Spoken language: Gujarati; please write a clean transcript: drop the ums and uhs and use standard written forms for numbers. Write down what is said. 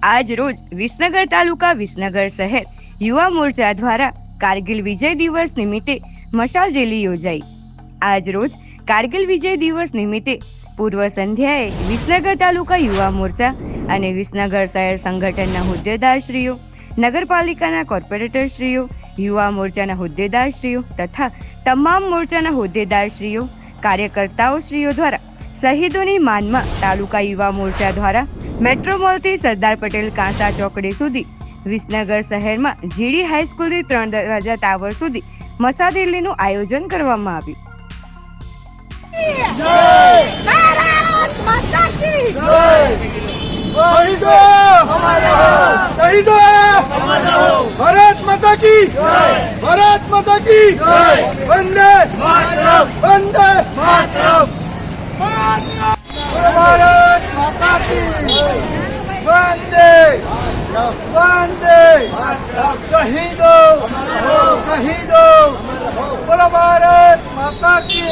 આજ રોજ વિસનગર તાલુકા વિસનગર શહેર યુવા મોરચા દ્વારા કારગિલ વિજય દિવસ નિમિત્તે મશાલ રેલી યોજાઈ। આજ રોજ કારગિલ વિજય દિવસ નિમિત્તે પૂર્વ સંધ્યાએ વિસનગર તાલુકા યુવા મોરચા અને વિસનગર શહેર સંગઠનના હોદ્દેદારશ્રીઓ, નગરપાલિકાના કોર્પોરેટરશ્રીઓ, યુવા મોરચાના હોદ્દેદારશ્રીઓ તથા તમામ મોરચાના હોદ્દેદારશ્રીઓ, કાર્યકર્તાઓશ્રીઓ દ્વારા શહીદોની માનમાં તાલુકા યુવા મોરચા દ્વારા મેટ્રો મોલથી સરદાર પટેલ કાંસા ચોકડી સુધી, વિસનગર શહેરમાં જીડી હાઈસ્કૂલથી 3 દરવાજા ટાવર સુધી મશાલ રેલીનું આયોજન કરવામાં આવ્યું। भारत माता की भारत माता की वंदे मातरम वंदे मातरम भारत माता की वंदे वंदे शहीदों शहीदों बोलो भारत माता की